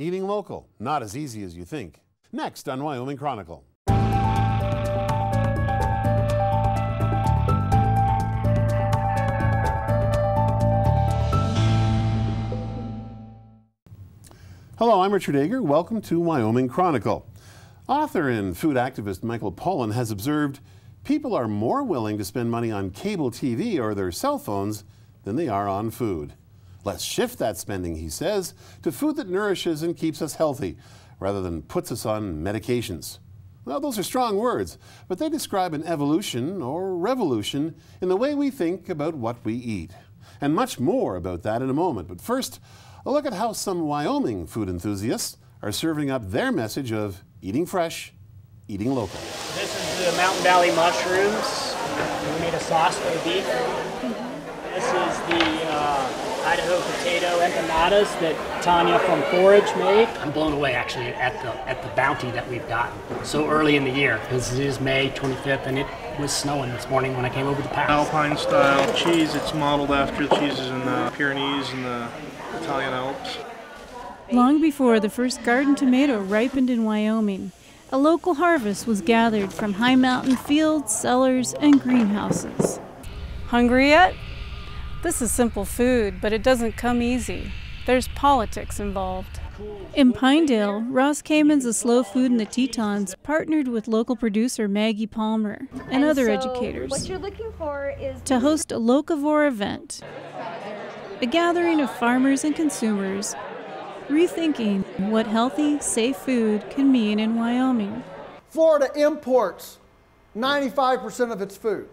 Eating local, not as easy as you think. Next on Wyoming Chronicle. Hello, I'm Richard Ager. Welcome to Wyoming Chronicle. Author and food activist Michael Pollan has observed people are more willing to spend money on cable TV or their cell phones than they are on food. Let's shift that spending, he says, to food that nourishes and keeps us healthy, rather than puts us on medications. Well, those are strong words, but they describe an evolution or revolution in the way we think about what we eat. And much more about that in a moment. But first, a look at how some Wyoming food enthusiasts are serving up their message of eating fresh, eating local. This is the Mountain Valley mushrooms. We made a sauce for the beef. This is the Idaho potato empanadas that Tanya from Forage made. I'm blown away actually at the bounty that we've gotten so early in the year, because it is May 25th and it was snowing this morning when I came over the pass. Alpine style cheese. It's modeled after the cheeses in the Pyrenees and the Italian Alps. Long before the first garden tomato ripened in Wyoming, a local harvest was gathered from high mountain fields, cellars, and greenhouses. Hungry yet? This is simple food, but it doesn't come easy. There's politics involved. In Pinedale, Ross Kamen's A Slow Food in the Tetons partnered with local producer Maggie Palmer and other educators what you're looking for is to host a locavore event, a gathering of farmers and consumers rethinking what healthy, safe food can mean in Wyoming. Florida imports 95% of its food.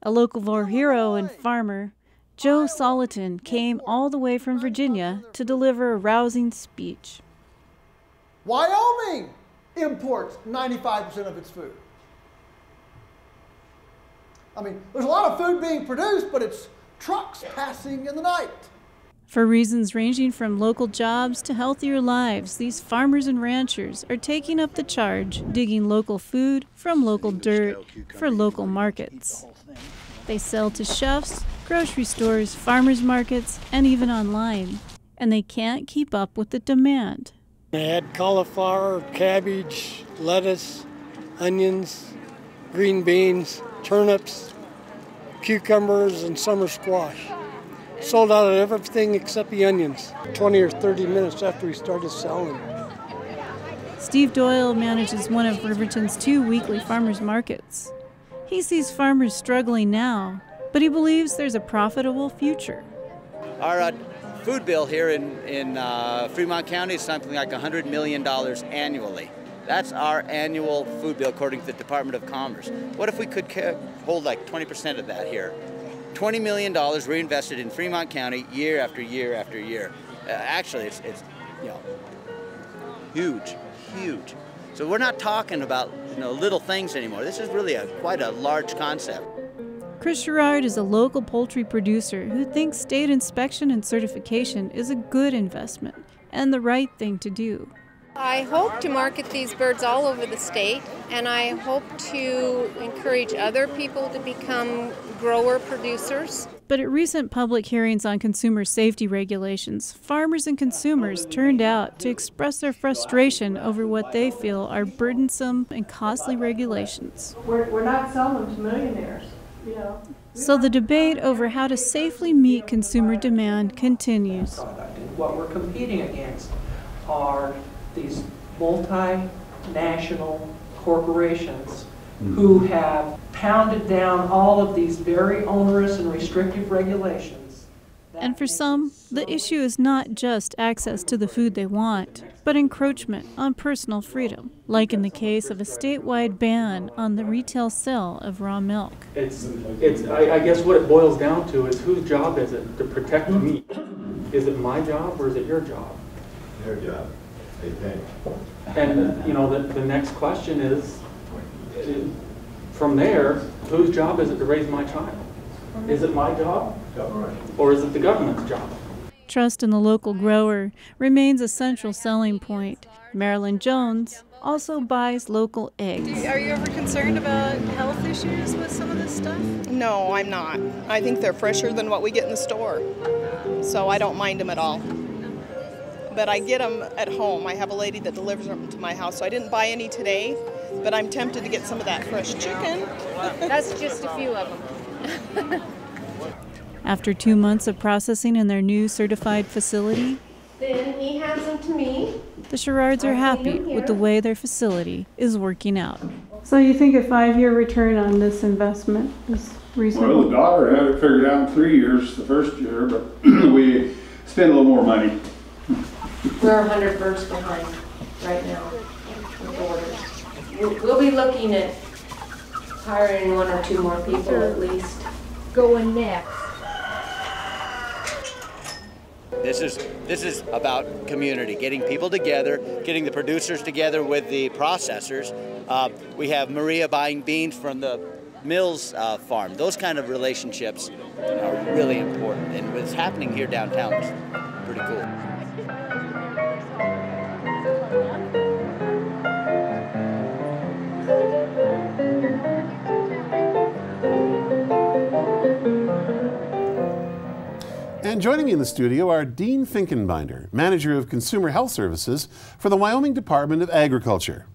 A locavore hero and farmer, Joe Soliton, came all the way from Virginia to deliver a rousing speech. Wyoming imports 95% of its food. I mean, there's a lot of food being produced, but it's trucks passing in the night. For reasons ranging from local jobs to healthier lives, these farmers and ranchers are taking up the charge, digging local food from local dirt for local markets. They sell to chefs, grocery stores, farmers markets, and even online. And they can't keep up with the demand. They had cauliflower, cabbage, lettuce, onions, green beans, turnips, cucumbers, and summer squash. Sold out of everything except the onions, 20 or 30 minutes after we started selling. Steve Doyle manages one of Riverton's 2 weekly farmers markets. He sees farmers struggling now, but he believes there's a profitable future. Our food bill here in Fremont County is something like $100 million annually. That's our annual food bill according to the Department of Commerce. What if we could hold like 20% of that here? $20 million reinvested in Fremont County year after year after year. Actually, it's huge, huge. So we're not talking about little things anymore. This is really quite a large concept. Chris Sherrard is a local poultry producer who thinks state inspection and certification is a good investment and the right thing to do. I hope to market these birds all over the state, and I hope to encourage other people to become grower producers. But at recent public hearings on consumer safety regulations, farmers and consumers turned out to express their frustration over what they feel are burdensome and costly regulations. We're not selling to millionaires, So the debate over how to safely meet consumer demand continues. What we're competing against are these multinational corporations who have pounded down all of these very onerous and restrictive regulations. And for some, the issue is not just access to the food they want, but encroachment on personal freedom, like in the case of a statewide ban on the retail sale of raw milk. I guess what it boils down to is whose job is it to protect the meat? Is it my job or is it your job? Their job. They pay. And the next question is, from there, whose job is it to raise my child? Is it my job? Or is it the government's job? Trust in the local grower remains a central selling point. Marilyn Jones also buys local eggs. Are you ever concerned about health issues with some of this stuff? No, I'm not. I think they're fresher than what we get in the store, so I don't mind them at all. but I get them at home. I have a lady that delivers them to my house, so I didn't buy any today, but I'm tempted to get some of that fresh chicken. That's just a few of them. After 2 months of processing in their new certified facility, Then he hands them to me. the Sherrards are happy with the way their facility is working out. So you think a 5-year return on this investment is reasonable? Well, the daughter had it figured out in 3 years the first year, but we spent a little more money. We're 100 birds behind right now with orders. We'll be looking at hiring 1 or 2 more people at least. Going next. This is about community, getting people together, getting the producers together with the processors. We have Maria buying beans from the Mills farm. Those kind of relationships are really important, and what's happening here downtown is pretty cool. And joining me in the studio are Dean Finkenbinder, Manager of Consumer Health Services for the Wyoming Department of Agriculture,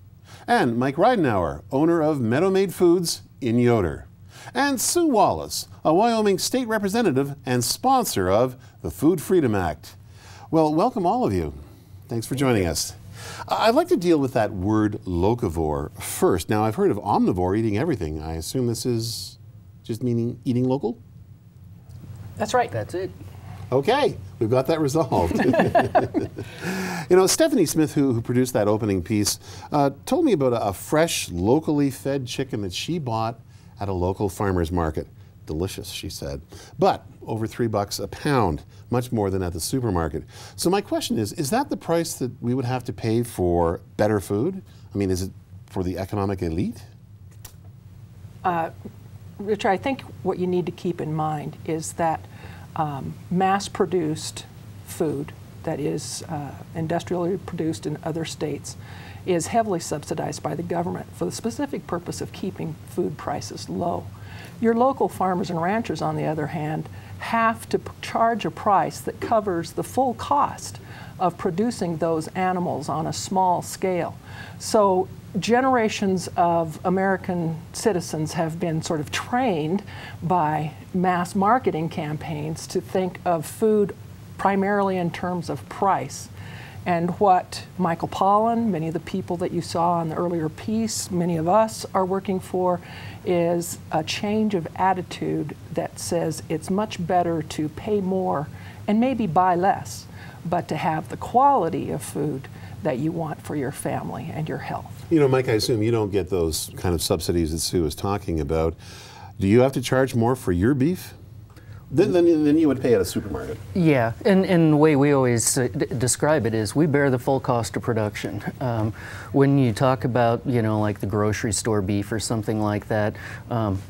and Mike Ridenauer, owner of Meadow Made Foods in Yoder, and Sue Wallace, a Wyoming state representative and sponsor of the Food Freedom Act. Well, welcome all of you. Thanks for joining us. I'd like to deal with that word locavore first. Now, I've heard of omnivore eating everything. I assume this is just meaning eating local? That's right. That's it. Okay, we've got that resolved. You know, Stephanie Smith, who produced that opening piece, told me about a fresh, locally fed chicken that she bought at a local farmer's market. Delicious, she said, but over $3 a pound, much more than at the supermarket. So my question is that the price that we would have to pay for better food? I mean, is it for the economic elite? Richard, I think what you need to keep in mind is that mass-produced food that is industrially produced in other states is heavily subsidized by the government for the specific purpose of keeping food prices low. Your local farmers and ranchers, on the other hand, have to charge a price that covers the full cost of producing those animals on a small scale. So generations of American citizens have been sort of trained by mass marketing campaigns to think of food primarily in terms of price. And what Michael Pollan, many of the people that you saw in the earlier piece, many of us are working for, is a change of attitude that says it's much better to pay more and maybe buy less, but to have the quality of food that you want for your family and your health. You know, Mike, I assume you don't get those kind of subsidies that Sue was talking about. Do you have to charge more for your beef than you would pay at a supermarket? Yeah, and the way we always describe it is we bear the full cost of production. When you talk about, you know, like the grocery store beef or something like that,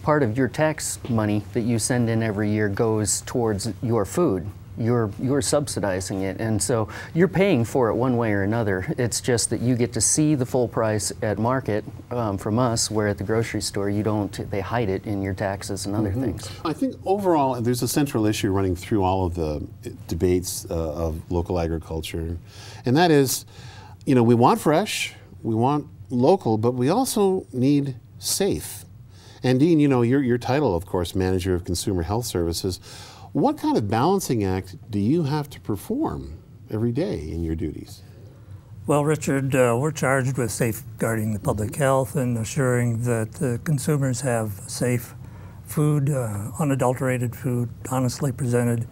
part of your tax money that you send in every year goes towards your food. You're subsidizing it, and so you're paying for it one way or another. It's just that you get to see the full price at market from us, where at the grocery store you don't. They hide it in your taxes and other things. I think overall there's a central issue running through all of the debates of local agriculture, and that is, you know, we want fresh, we want local, but we also need safe. And Dean, you know, your title, of course, Manager of Consumer Health Services. What kind of balancing act do you have to perform every day in your duties? Well, Richard, we're charged with safeguarding the public health and assuring that the consumers have safe food, unadulterated food, honestly presented.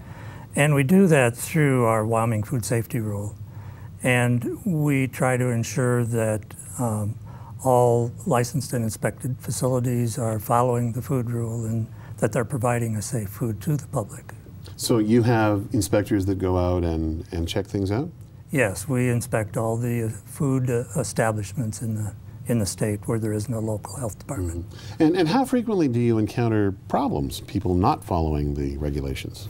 And we do that through our Wyoming Food Safety Rule. And we try to ensure that all licensed and inspected facilities are following the food rule and that they're providing a safe food to the public. So you have inspectors that go out and check things out? Yes, we inspect all the food establishments in the state where there is no local health department. And how frequently do you encounter problems, people not following the regulations?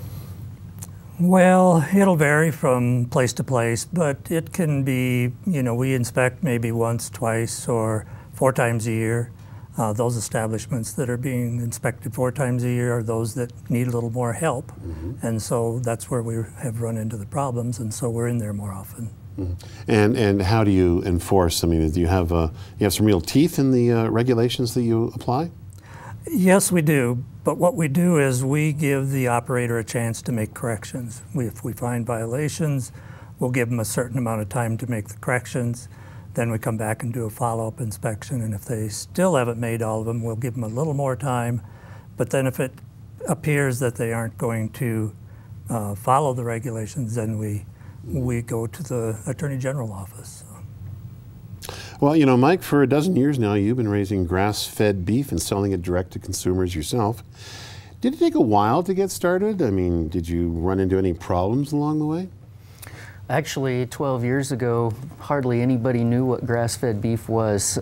Well, it'll vary from place to place, but it can be, you know, we inspect maybe once, twice, or 4 times a year. Those establishments that are being inspected 4 times a year are those that need a little more help. And so that's where we have run into the problems, and so we're in there more often. And how do you enforce? I mean, do you have some real teeth in the regulations that you apply? Yes, we do. But what we do is we give the operator a chance to make corrections. If we find violations, we'll give them a certain amount of time to make the corrections. Then we come back and do a follow-up inspection, and if they still haven't made all of them, we'll give them a little more time. But then if it appears that they aren't going to follow the regulations, then we go to the Attorney General office. Well, you know, Mike, for a dozen years now, you've been raising grass-fed beef and selling it direct to consumers yourself. Did it take a while to get started? I mean, did you run into any problems along the way? Actually, 12 years ago, hardly anybody knew what grass-fed beef was.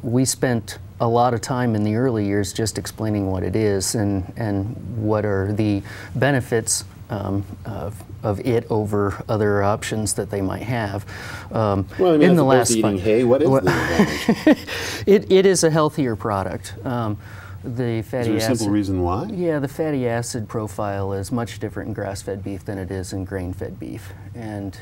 We spent a lot of time in the early years just explaining what it is and what are the benefits of it over other options that they might have. Well, I mean, in the last eating hay, what is the advantage? It is a healthier product. The fatty is there a simple reason why? Yeah, the fatty acid profile is much different in grass-fed beef than it is in grain-fed beef. And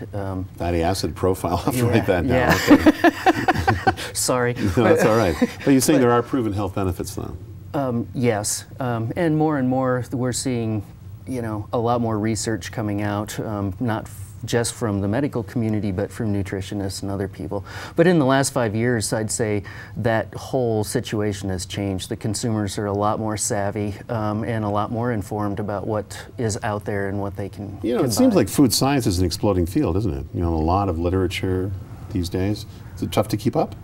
fatty acid profile, I'll have to write that down. Yeah. Okay. Sorry. No, that's all right. But you're saying there are proven health benefits, though? Yes, and more we're seeing, you know, a lot more research coming out, not just from the medical community, but from nutritionists and other people. But in the last 5 years, I'd say that whole situation has changed. The consumers are a lot more savvy and a lot more informed about what is out there and what they can it seems like food science is an exploding field, isn't it? You know, a lot of literature these days. Is it tough to keep up?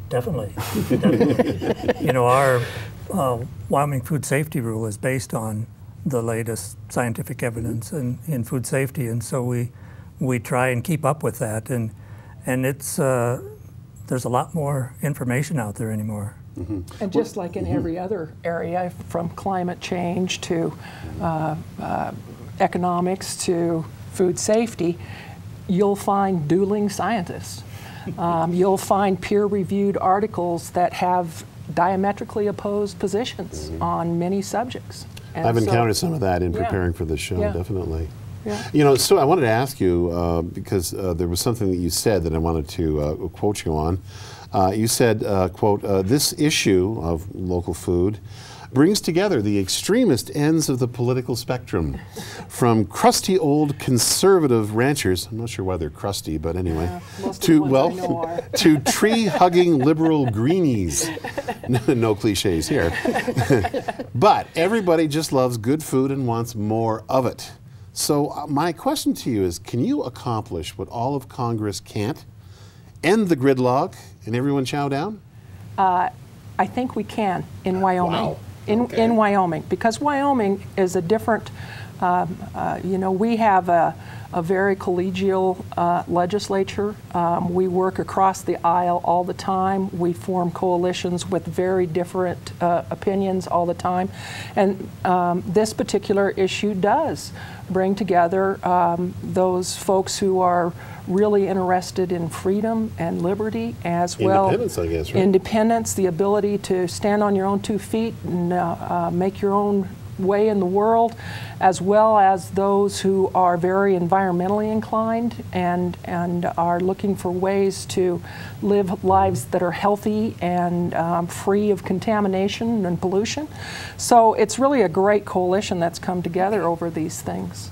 Definitely. Definitely. You know, our Wyoming food safety rule is based on the latest scientific evidence in food safety, and so we try and keep up with that, and it's there's a lot more information out there anymore. And just like in every other area, from climate change to economics to food safety, you'll find dueling scientists. You'll find peer-reviewed articles that have diametrically opposed positions on many subjects. And I've encountered some of that in preparing for this show, definitely. Yeah. You know, so I wanted to ask you, because there was something that you said that I wanted to quote you on. You said, quote, this issue of local food brings together the extremist ends of the political spectrum, from crusty old conservative ranchers, I'm not sure why they're crusty, but anyway, to tree-hugging liberal greenies. No cliches here. But everybody just loves good food and wants more of it. So my question to you is, can you accomplish what all of Congress can't? End the gridlock and everyone chow down? I think we can in Wyoming. Wow. In Wyoming, because Wyoming is a different, you know, we have a very collegial legislature. We work across the aisle all the time. We form coalitions with very different opinions all the time. And this particular issue does bring together those folks who are really interested in freedom and liberty, as well. Independence, I guess, right? Independence, the ability to stand on your own 2 feet and make your own way in the world, as well as those who are very environmentally inclined and are looking for ways to live lives that are healthy and free of contamination and pollution. So it's really a great coalition that's come together over these things.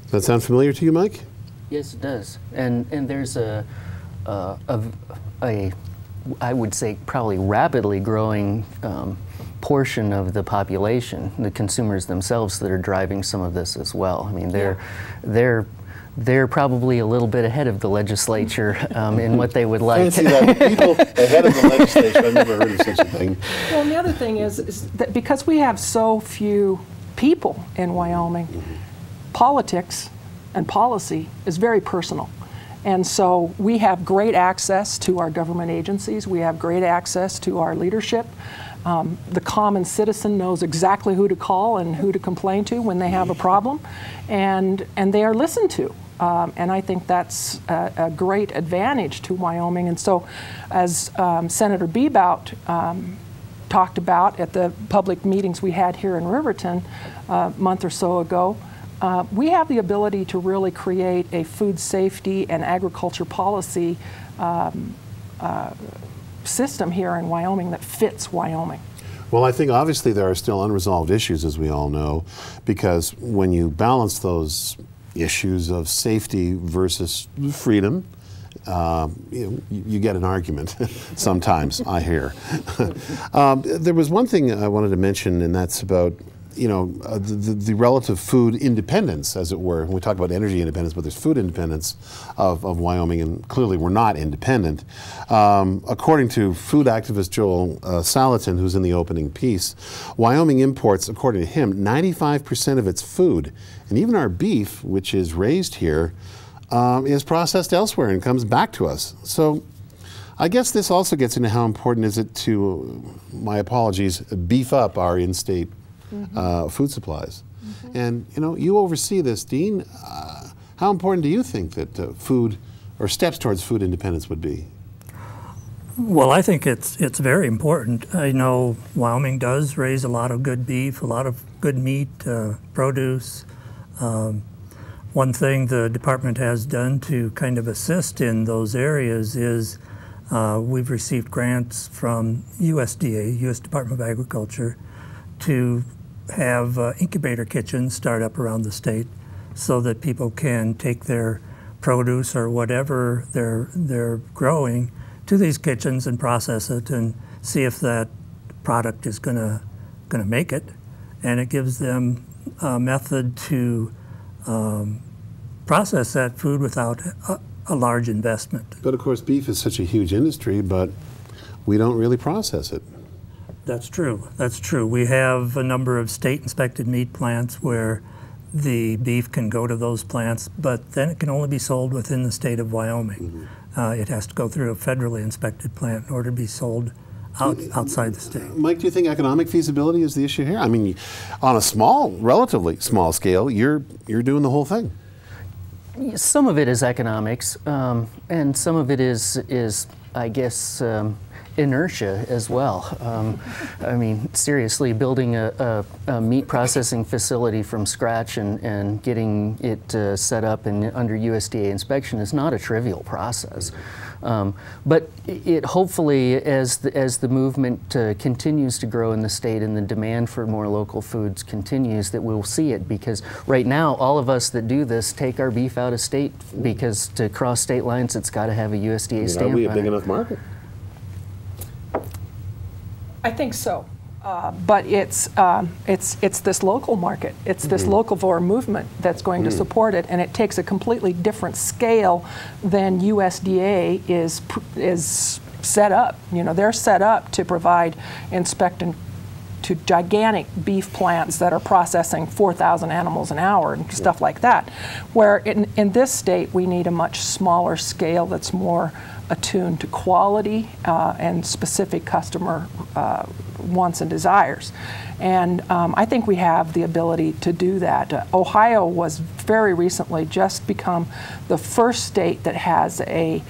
Does that sound familiar to you, Mike? Yes, it does. And there's I would say, probably rapidly growing portion of the population, the consumers themselves, that are driving some of this as well. I mean, they're probably a little bit ahead of the legislature in what they would like. Fancy that. People ahead of the legislature. I've never heard of such a thing. Well, and the other thing is that because we have so few people in Wyoming, politics and policy is very personal. And so we have great access to our government agencies. We have great access to our leadership. The common citizen knows exactly who to call and who to complain to when they have a problem, and they are listened to. And I think that's a great advantage to Wyoming. And so, as Senator Bebout talked about at the public meetings we had here in Riverton a month or so ago, we have the ability to really create a food safety and agriculture policy system here in Wyoming that fits Wyoming. Well, I think obviously there are still unresolved issues, as we all know, because when you balance those issues of safety versus freedom, you get an argument sometimes, I hear. There was one thing I wanted to mention, and that's about the relative food independence, as it were. We talk about energy independence, but there's food independence of Wyoming, and clearly we're not independent. According to food activist Joel Salatin, who's in the opening piece, Wyoming imports, according to him, 95% of its food, and even our beef, which is raised here, is processed elsewhere and comes back to us. So I guess this also gets into how important is it to, my apologies, beef up our in-state food supplies. And you oversee this, Dean. How important do you think that food or steps towards food independence would be? Well, I think it's very important. I know Wyoming does raise a lot of good beef, a lot of good meat, produce. One thing the department has done to kind of assist in those areas is we've received grants from USDA, U.S. Department of Agriculture, to have incubator kitchens start up around the state so that people can take their produce or whatever they're growing to these kitchens and process it and see if that product is gonna make it. And it gives them a method to process that food without a large investment. But of course, beef is such a huge industry, but we don't really process it. That's true. That's true. We have a number of state-inspected meat plants where the beef can go to those plants, but then it can only be sold within the state of Wyoming. It has to go through a federally inspected plant in order to be sold outside the state. Mike, do you think economic feasibility is the issue here? I mean, on a relatively small scale, you're doing the whole thing. Some of it is economics, and some of it is I guess, inertia as well. I mean, seriously, building a meat processing facility from scratch and getting it set up and under USDA inspection is not a trivial process. But it hopefully, as the movement continues to grow in the state and the demand for more local foods continues, that we'll see it, because right now all of us that do this take our beef out of state because to cross state lines it's got to have a USDA stamp. Are we a big enough market? I think so, but it's this local market. It's this locavore movement that's going to support it, and it takes a completely different scale than USDA is set up. You know, they're set up to provide inspection to gigantic beef plants that are processing 4,000 animals an hour and stuff like that. Where in this state we need a much smaller scale that's more attuned to quality and specific customer wants and desires. And I think we have the ability to do that. Ohio was very recently just become the first state that has a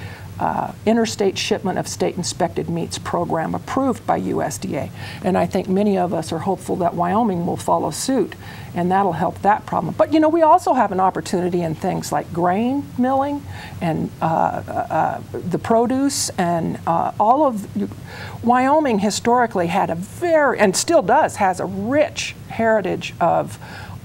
interstate shipment of state inspected meats program approved by USDA. And I think many of us are hopeful that Wyoming will follow suit, and that'll help that problem. But you know, we also have an opportunity in things like grain milling and the produce and all of Wyoming historically had a very, and still does, has a rich heritage of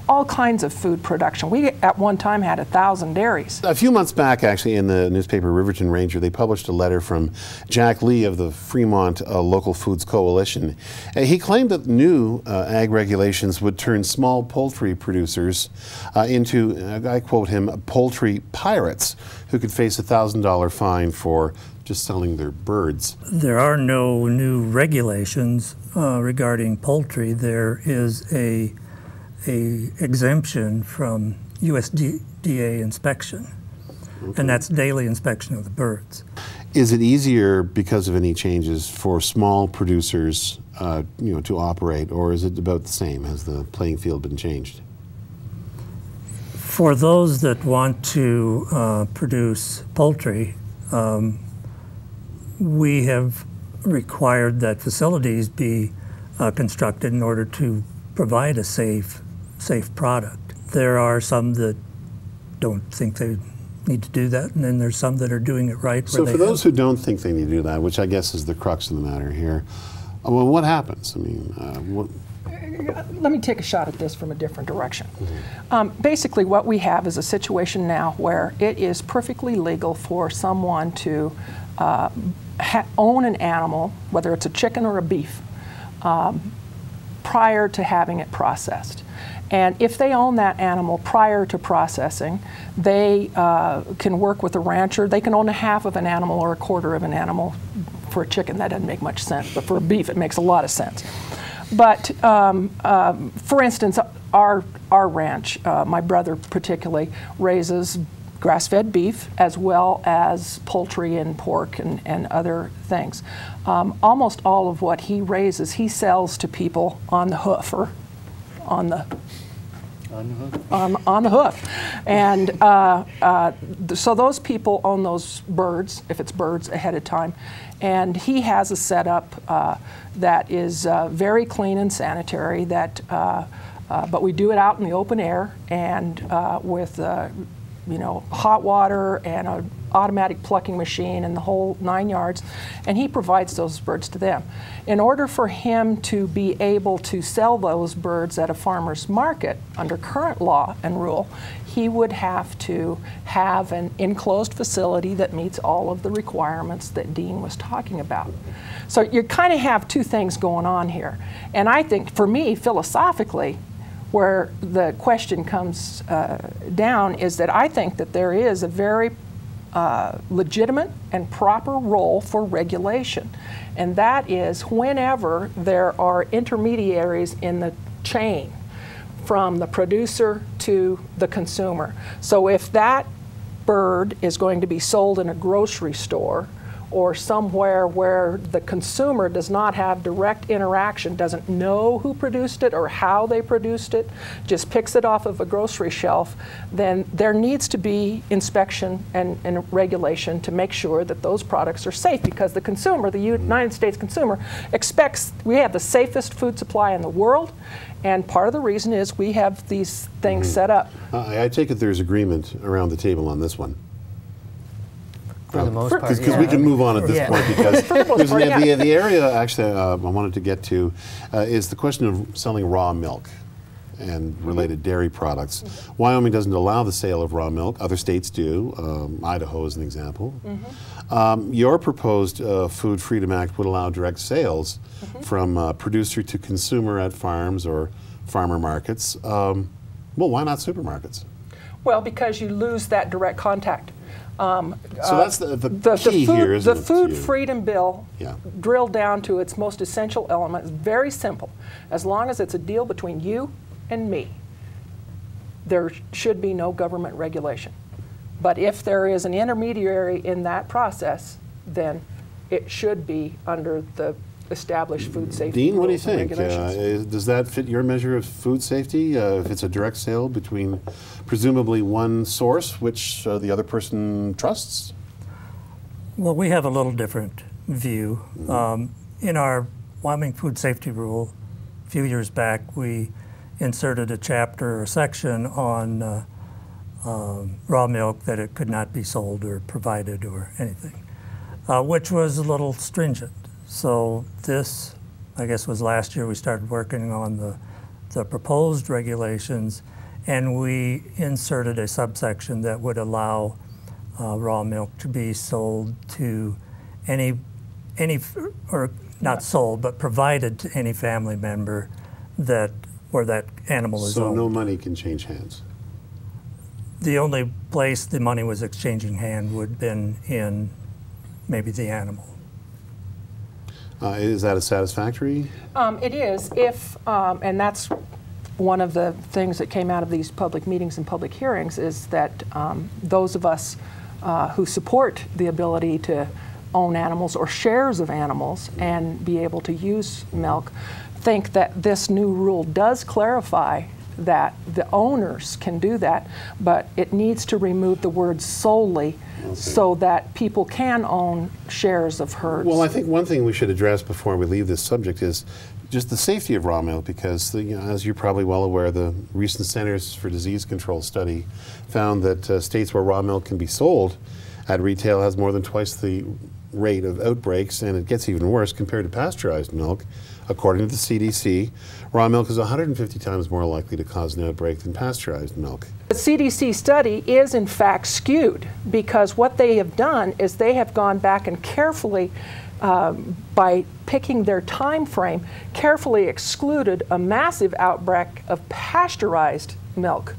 all kinds of food production. We at one time had 1,000 dairies. A few months back, actually, in the newspaper Riverton Ranger, they published a letter from Jack Lee of the Fremont Local Foods Coalition. He claimed that new ag regulations would turn small poultry producers into, I quote him, poultry pirates who could face a $1,000 fine for just selling their birds. There are no new regulations regarding poultry. There is a exemption from USDA inspection, and that's daily inspection of the birds. Is it easier because of any changes for small producers, to operate, or is it about the same? Has the playing field been changed? For those that want to produce poultry, we have required that facilities be constructed in order to provide a safe product. There are some that don't think they need to do that, and then there's some that are doing it right. So for those who don't think they need to do that, which I guess is the crux of the matter here, well, what happens? I mean, Let me take a shot at this from a different direction. Basically, what we have is a situation now where it is perfectly legal for someone to own an animal, whether it's a chicken or a beef, prior to having it processed. And if they own that animal prior to processing, they can work with a rancher. They can own a half of an animal or a quarter of an animal. For a chicken, that doesn't make much sense, but for a beef, it makes a lot of sense. But for instance, our ranch, my brother particularly, raises grass-fed beef as well as poultry and pork and other things. Almost all of what he raises, he sells to people on the hoof or on the hoof. And so those people own those birds, if it's birds, ahead of time. And he has a setup that is very clean and sanitary, but we do it out in the open air and with hot water and an automatic plucking machine and the whole 9 yards, and he provides those birds to them. In order for him to be able to sell those birds at a farmer's market under current law and rule, he would have to have an enclosed facility that meets all of the requirements that Dean was talking about. So you kind of have two things going on here. And I think, for me, philosophically, where the question comes down is that I think that there is a very legitimate and proper role for regulation. And that is whenever there are intermediaries in the chain from the producer to the consumer. So if that bird is going to be sold in a grocery store or somewhere where the consumer does not have direct interaction, doesn't know who produced it or how they produced it, just picks it off of a grocery shelf, then there needs to be inspection and regulation to make sure that those products are safe, because the consumer, the United States consumer, expects we have the safest food supply in the world, and part of the reason is we have these things set up. I take it there's agreement around the table on this one. For the most part, because we can move on at this point, because the area actually I wanted to get to is the question of selling raw milk and related dairy products. Wyoming doesn't allow the sale of raw milk. Other states do. Idaho is an example. Your proposed Food Freedom Act would allow direct sales from producer to consumer at farms or farmer markets. Well, why not supermarkets? Well, because you lose that direct contact. So that's the key here, isn't it? The Food Freedom Bill, drilled down to its most essential element, is very simple. As long as it's a deal between you and me, there should be no government regulation. But if there is an intermediary in that process, then it should be under the established food safety Dean, what do you rules and think? regulations. Does that fit your measure of food safety? If it's a direct sale between presumably one source, which the other person trusts? Well, we have a little different view. In our Wyoming food safety rule, a few years back, we inserted a chapter or section on raw milk, that it could not be sold or provided or anything, which was a little stringent. So this, I guess, was last year we started working on the proposed regulations, and we inserted a subsection that would allow raw milk to be sold to any, or not sold, but provided to any family member where that animal is owned. So no money can change hands? The only place the money was exchanging hand would have been in maybe the animal. Is that a satisfactory? It is, if, and that's one of the things that came out of these public meetings and public hearings, is that those of us who support the ability to own animals or shares of animals and be able to use milk think that this new rule does clarify that the owners can do that, but it needs to remove the word solely so that people can own shares of herds. Well, I think one thing we should address before we leave this subject is just the safety of raw milk, because as you're probably well aware, the recent Centers for Disease Control study found that states where raw milk can be sold at retail has more than twice the rate of outbreaks, and it gets even worse compared to pasteurized milk. According to the CDC, raw milk is 150 times more likely to cause an outbreak than pasteurized milk. The CDC study is in fact skewed, because what they have done is they have gone back and carefully, by picking their time frame, carefully excluded a massive outbreak of pasteurized milk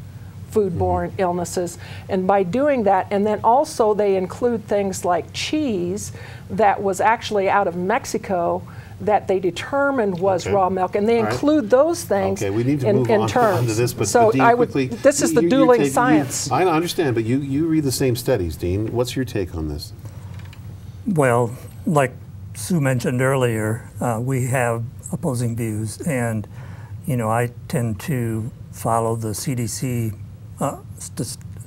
foodborne illnesses. And by doing that, and then also they include things like cheese that was actually out of Mexico that they determined was raw milk, and they include those things we need to move on to this, but so Dean, I quickly, this is the dueling science. I understand, but you read the same studies, Dean. What's your take on this? Well, like Sue mentioned earlier, we have opposing views, and I tend to follow the CDC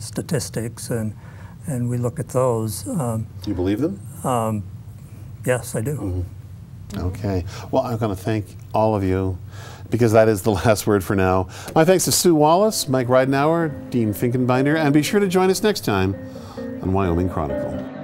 statistics, and we look at those. Do you believe them? Yes, I do. Mm-hmm. Okay. Well, I'm going to thank all of you, because that is the last word for now. My thanks to Sue Wallace, Mike Ridenauer, Dean Finkenbinder, and be sure to join us next time on Wyoming Chronicle.